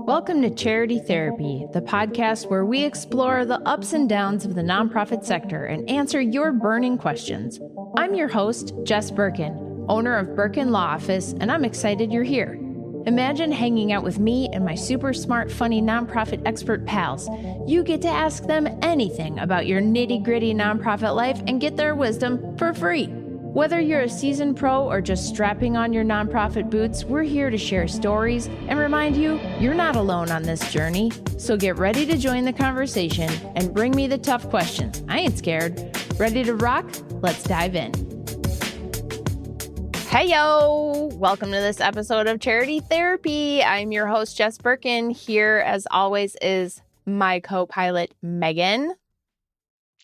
Welcome to Charity Therapy, the podcast where we explore the ups and downs of the nonprofit sector and answer your burning questions. I'm your host, Jess Birkin, owner of Birkin Law Office, and I'm excited you're here. Imagine hanging out with me and my super smart, funny nonprofit expert pals. You get to ask them anything about your nitty-gritty nonprofit life and get their wisdom for free. Whether you're a seasoned pro or just strapping on your nonprofit boots, we're here to share stories and remind you you're not alone on this journey. So get ready to join the conversation and bring me the tough questions. I ain't scared. Ready to rock? Let's dive in. Hey, yo! Welcome to this episode of Charity Therapy. I'm your host, Jess Birkin. Here, as always, is my co-pilot, Megan.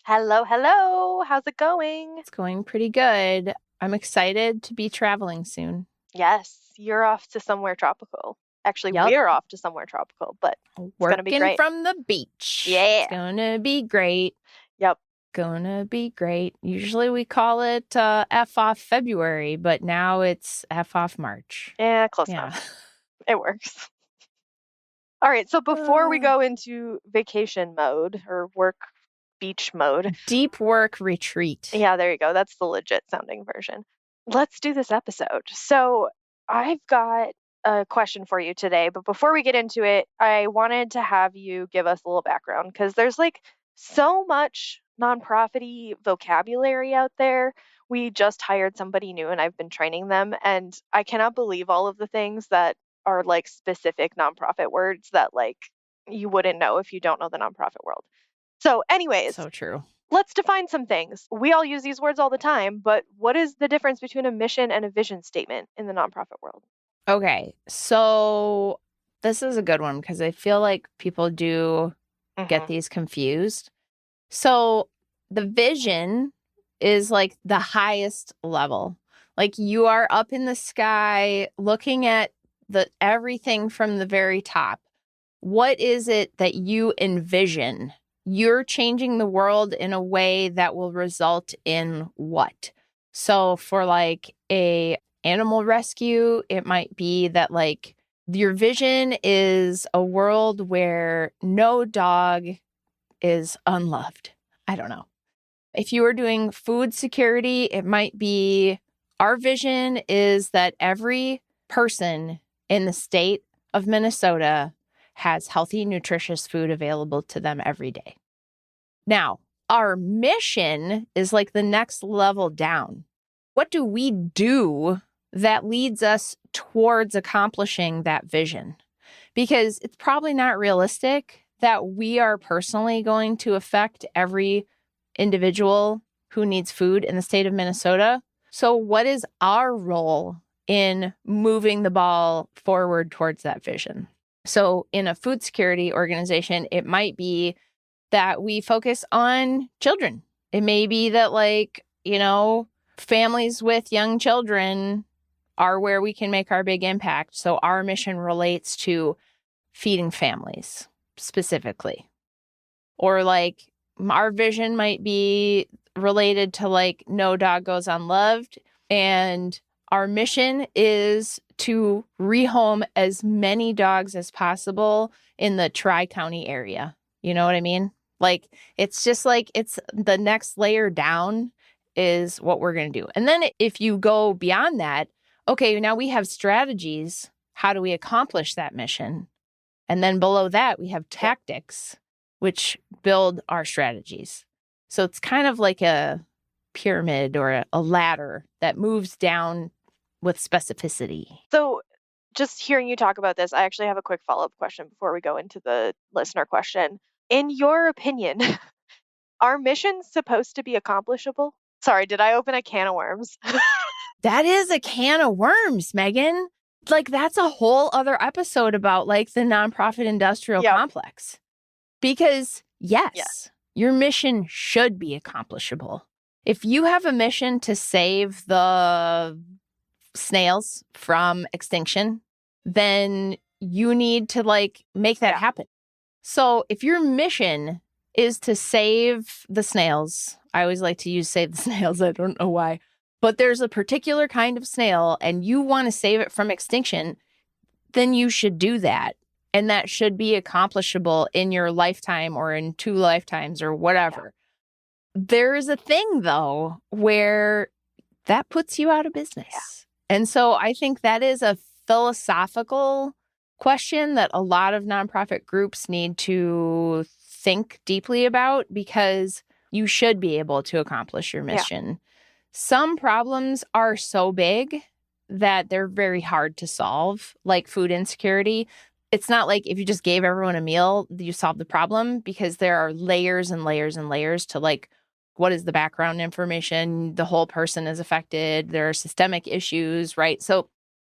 Hello, hello. How's it going? It's going pretty good. I'm excited to be traveling soon. Yes, you're off to somewhere tropical. Actually, Yep. We're off to somewhere tropical, but it's going to be great. Working from the beach. Yeah. It's going to be great. Yep. Gonna be great. Usually we call it F off February, but now it's F off March. Yeah, close enough. It works. All right, so before we go into vacation mode or work beach mode. Deep work retreat. Yeah, there you go. That's the legit sounding version. Let's do this episode. So I've got a question for you today, but before we get into it, I wanted to have you give us a little background because there's like so much nonprofit-y vocabulary out there. We just hired somebody new and I've been training them, and I cannot believe all of the things that are like specific nonprofit words that like you wouldn't know if you don't know the nonprofit world. So anyways, So true. Let's define some things. We all use these words all the time, but what is the difference between a mission and a vision statement in the nonprofit world? Okay, so this is a good one because I feel like people do get these confused. So the vision is like the highest level. Like you are up in the sky looking at everything from the very top. What is it that you envision? You're changing the world in a way that will result in what? So for like a animal rescue, it might be that like your vision is a world where no dog is unloved. I don't know. If you are doing food security, it might be our vision is that every person in the state of Minnesota has healthy, nutritious food available to them every day. Now, our mission is like the next level down. What do we do that leads us towards accomplishing that vision? Because it's probably not realistic that we are personally going to affect every individual who needs food in the state of Minnesota. So what is our role in moving the ball forward towards that vision? So in a food security organization, it might be that we focus on children. It may be that like, families with young children are where we can make our big impact. So our mission relates to feeding families specifically. Or like our vision might be related to like no dog goes unloved. And our mission is to rehome as many dogs as possible in the Tri-County area. You know what I mean? Like, it's just like it's the next layer down is what we're going to do. And then if you go beyond that, okay, now we have strategies. How do we accomplish that mission? And then below that, we have tactics, which build our strategies. So it's kind of like a pyramid or a ladder that moves down with specificity. So just hearing you talk about this, I actually have a quick follow-up question before we go into the listener question. In your opinion, are missions supposed to be accomplishable? Sorry, did I open a can of worms? That is a can of worms, Megan. Like, that's a whole other episode about like the nonprofit industrial complex. Because yes, your mission should be accomplishable. If you have a mission to save the snails from extinction, then you need to like make that happen. So if your mission is to save the snails, I always like to use save the snails. I don't know why. But there's a particular kind of snail and you want to save it from extinction, then you should do that. And that should be accomplishable in your lifetime or in 2 lifetimes or whatever. There is a thing, though, where that puts you out of business. And so I think that is a philosophical question that a lot of nonprofit groups need to think deeply about, because you should be able to accomplish your mission. Some problems are so big that they're very hard to solve, like food insecurity. It's not like if you just gave everyone a meal, you solve the problem, because there are layers and layers and layers to like, what is the background information? The whole person is affected. There are systemic issues, right? So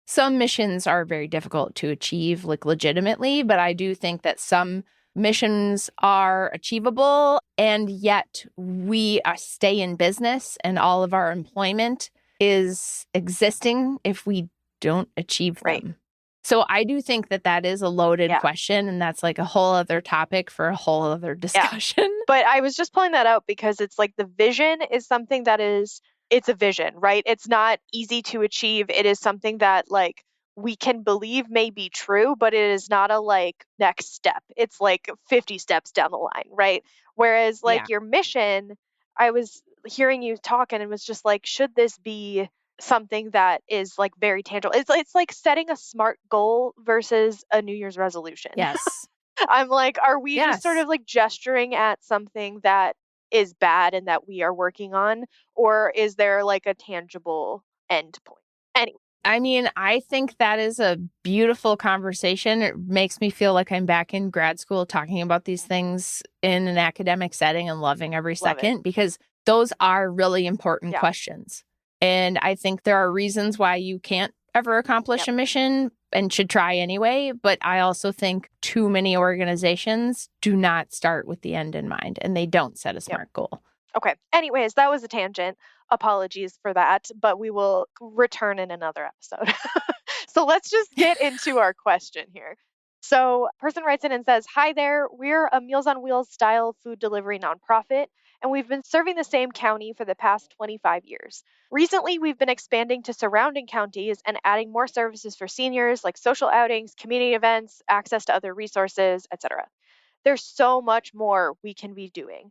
some missions are very difficult to achieve, like legitimately, but I do think that some missions are achievable, and yet we stay in business and all of our employment is existing if we don't achieve them. So I do think that that is a loaded question, and that's like a whole other topic for a whole other discussion. But I was just pulling that out because it's like the vision is something that it's a vision, right? It's not easy to achieve. It is something that like we can believe may be true, but it is not a like next step. It's like 50 steps down the line, right? Whereas like your mission, I was hearing you talk and it was just like, should this be something that is like very tangible? It's like setting a SMART goal versus a New Year's resolution. Yes. I'm like, are we just sort of like gesturing at something that is bad and that we are working on? Or is there like a tangible end point? Anyway. I mean, I think that is a beautiful conversation. It makes me feel like I'm back in grad school talking about these things in an academic setting and loving every second, because those are really important questions. And I think there are reasons why you can't ever accomplish a mission and should try anyway. But I also think too many organizations do not start with the end in mind, and they don't set a SMART goal. Okay. Anyways, that was a tangent. Apologies for that, but we will return in another episode. So let's just get into our question here. So person writes in and says, "Hi there, we're a Meals on Wheels style food delivery nonprofit, and we've been serving the same county for the past 25 years. Recently, we've been expanding to surrounding counties and adding more services for seniors like social outings, community events, access to other resources, etc. There's so much more we can be doing.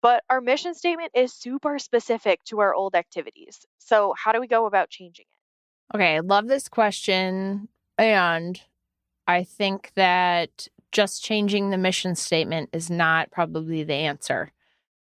But our mission statement is super specific to our old activities. So how do we go about changing it?" Okay, I love this question. And I think that just changing the mission statement is not probably the answer.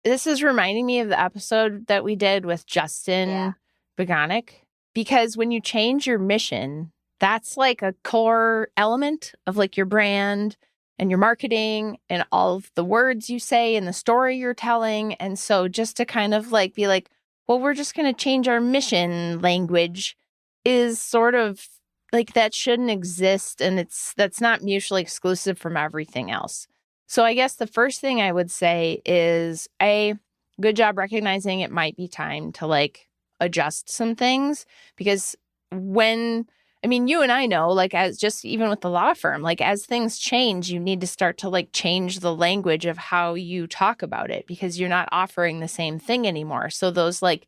This is reminding me of the episode that we did with Justin Beganik, because when you change your mission, that's like a core element of like your brand and your marketing and all of the words you say and the story you're telling. And so just to kind of like be like, well, we're just going to change our mission language is sort of like that shouldn't exist. And that's not mutually exclusive from everything else. So I guess the first thing I would say is good job recognizing it might be time to like adjust some things, because you and I know, like, as just even with the law firm, like as things change, you need to start to like change the language of how you talk about it, because you're not offering the same thing anymore. So those like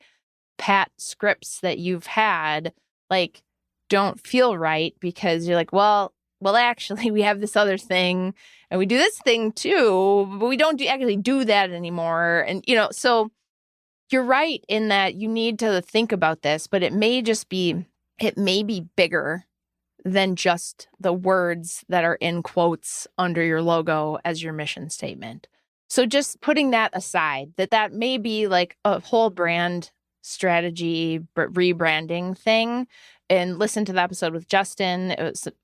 pat scripts that you've had, like, don't feel right, because you're like, well, actually we have this other thing and we do this thing too, but we don't actually do that anymore. And, so you're right in that you need to think about this, but it may be bigger than just the words that are in quotes under your logo as your mission statement. So just putting that aside, that may be like a whole brand strategy, rebranding thing. And listen to the episode with Justin.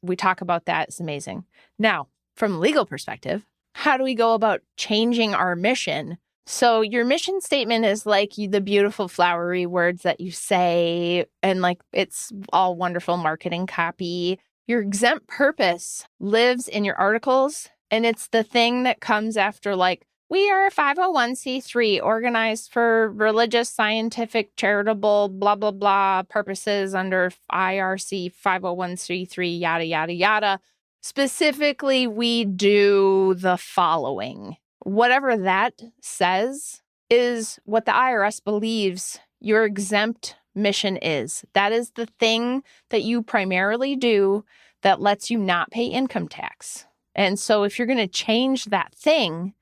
We talk about that. It's amazing. Now, from a legal perspective, how do we go about changing our mission? So your mission statement is like the beautiful flowery words that you say, and like it's all wonderful marketing copy. Your exempt purpose lives in your articles, and it's the thing that comes after like, we are a 501c3 organized for religious, scientific, charitable, blah, blah, blah purposes under IRC 501c3, yada, yada, yada. Specifically, we do the following. Whatever that says is what the IRS believes your exempt mission is. That is the thing that you primarily do that lets you not pay income tax. And so if you're going to change that thing,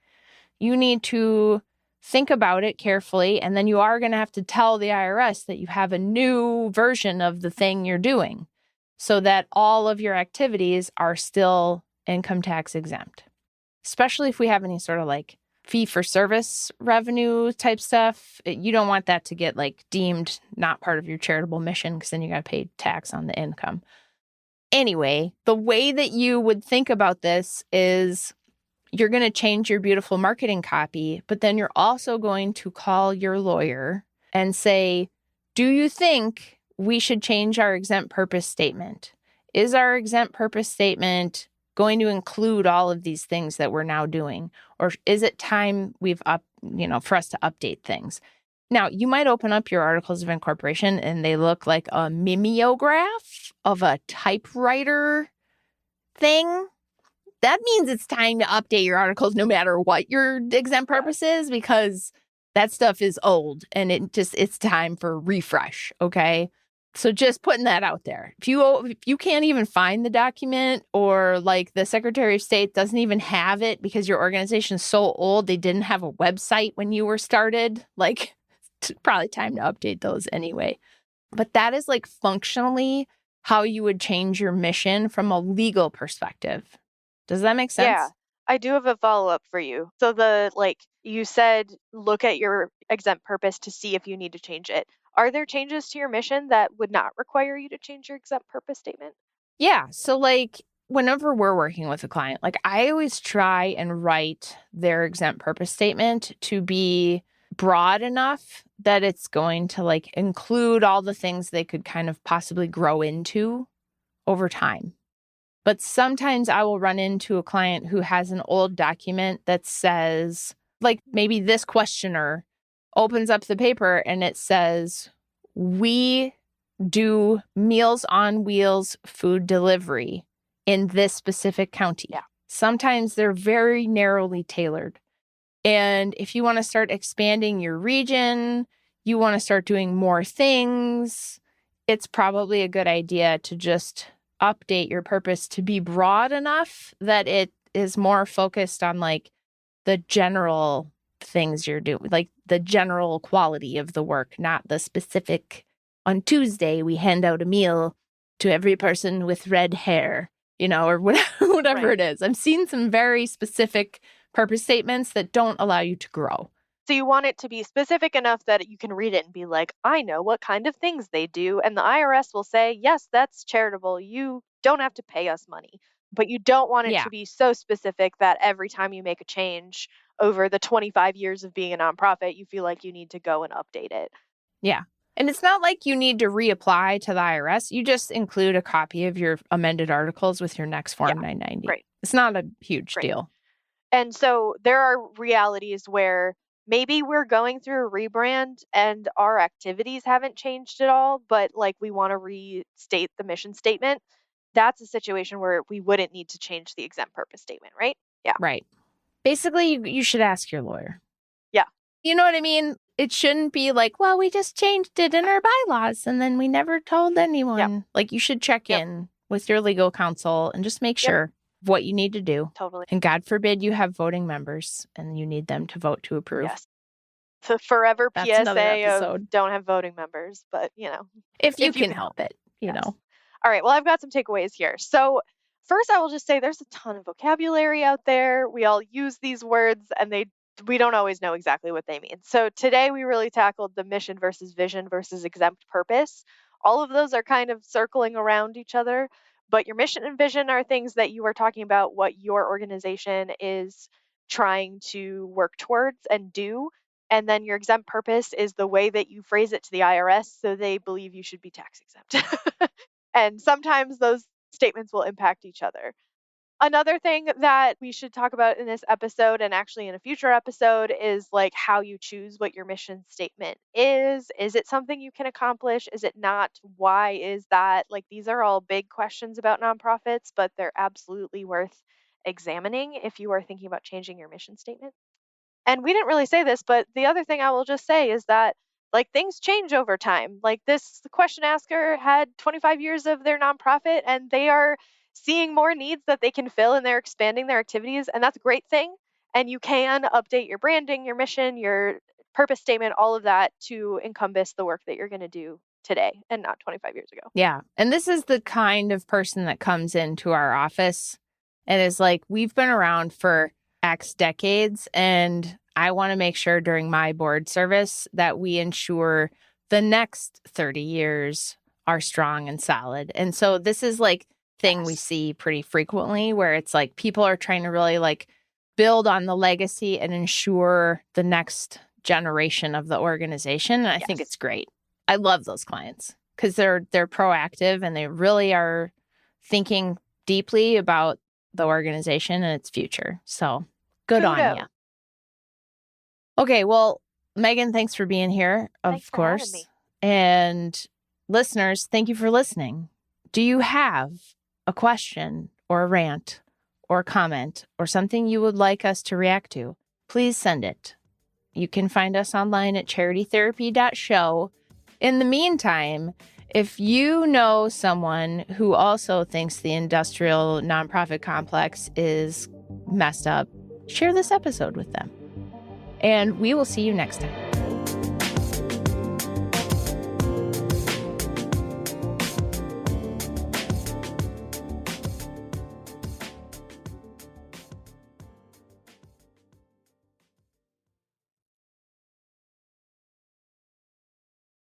you need to think about it carefully. And then you are going to have to tell the IRS that you have a new version of the thing you're doing so that all of your activities are still income tax exempt, especially if we have any sort of like fee for service revenue type stuff. You don't want that to get like deemed not part of your charitable mission because then you got to pay tax on the income. Anyway, the way that you would think about this is you're going to change your beautiful marketing copy, but then you're also going to call your lawyer and say, do you think we should change our exempt purpose statement? Is our exempt purpose statement going to include all of these things that we're now doing? Or is it time for us to update things? Now, you might open up your articles of incorporation and they look like a mimeograph of a typewriter thing. That means it's time to update your articles no matter what your exempt purpose is, because that stuff is old and it's time for refresh, okay? So just putting that out there. If you can't even find the document, or like the Secretary of State doesn't even have it because your organization is so old, they didn't have a website when you were started, like it's probably time to update those anyway. But that is like functionally how you would change your mission from a legal perspective. Does that make sense? Yeah, I do have a follow-up for you. So you said, look at your exempt purpose to see if you need to change it. Are there changes to your mission that would not require you to change your exempt purpose statement? Yeah. So like whenever we're working with a client, like I always try and write their exempt purpose statement to be broad enough that it's going to like include all the things they could kind of possibly grow into over time. But sometimes I will run into a client who has an old document that says, like maybe this questioner opens up the paper and it says, we do Meals on Wheels food delivery in this specific county. Yeah. Sometimes they're very narrowly tailored. And if you want to start expanding your region, you want to start doing more things, it's probably a good idea to just update your purpose to be broad enough that it is more focused on like the general things you're doing, like the general quality of the work, not the specific. On Tuesday, we hand out a meal to every person with red hair, or whatever Right. it is. I've seen some very specific purpose statements that don't allow you to grow. So you want it to be specific enough that you can read it and be like, I know what kind of things they do. And the IRS will say, yes, that's charitable. You don't have to pay us money. But you don't want it Yeah. to be so specific that every time you make a change over the 25 years of being a nonprofit, you feel like you need to go and update it. Yeah. And it's not like you need to reapply to the IRS. You just include a copy of your amended articles with your next Form 990. Right. It's not a huge deal. And so there are realities where maybe we're going through a rebrand and our activities haven't changed at all, but like we want to restate the mission statement. That's a situation where we wouldn't need to change the exempt purpose statement, right? Yeah. Right. Basically, you should ask your lawyer. Yeah. You know what I mean? It shouldn't be like, well, we just changed it in our bylaws and then we never told anyone. Yep. Like you should check in with your legal counsel and just make sure what you need to do. Totally. And God forbid you have voting members and you need them to vote to approve. Yes. The forever That's another PSA episode. of don't have voting members, but if you can help it, you know. All right, well, I've got some takeaways here. So first, I will just say there's a ton of vocabulary out there. We all use these words and we don't always know exactly what they mean. So today we really tackled the mission versus vision versus exempt purpose. All of those are kind of circling around each other, but your mission and vision are things that you are talking about what your organization is trying to work towards and do. And then your exempt purpose is the way that you phrase it to the IRS so they believe you should be tax exempt. And sometimes those statements will impact each other. Another thing that we should talk about in this episode and actually in a future episode is like how you choose what your mission statement is. Is it something you can accomplish? Is it not? Why is that? Like these are all big questions about nonprofits, but they're absolutely worth examining if you are thinking about changing your mission statement. And we didn't really say this, but the other thing I will just say is that like things change over time. Like the question asker had 25 years of their nonprofit and they are seeing more needs that they can fill and they're expanding their activities. And that's a great thing. And you can update your branding, your mission, your purpose statement, all of that to encompass the work that you're going to do today and not 25 years ago. Yeah. And this is the kind of person that comes into our office and is like, we've been around for X decades, and I want to make sure during my board service that we ensure the next 30 years are strong and solid. And so this is like thing we see pretty frequently, where it's like people are trying to really like build on the legacy and ensure the next generation of the organization. And I think it's great. I love those clients because they're proactive and they really are thinking deeply about the organization and its future. So good on you. Okay, well, Meghan, thanks for being here, of course. And listeners, thank you for listening. Do you have a question or a rant or comment or something you would like us to react to? Please send it. You can find us online at charitytherapy.show. In the meantime, if you know someone who also thinks the industrial nonprofit complex is messed up, share this episode with them. And we will see you next time.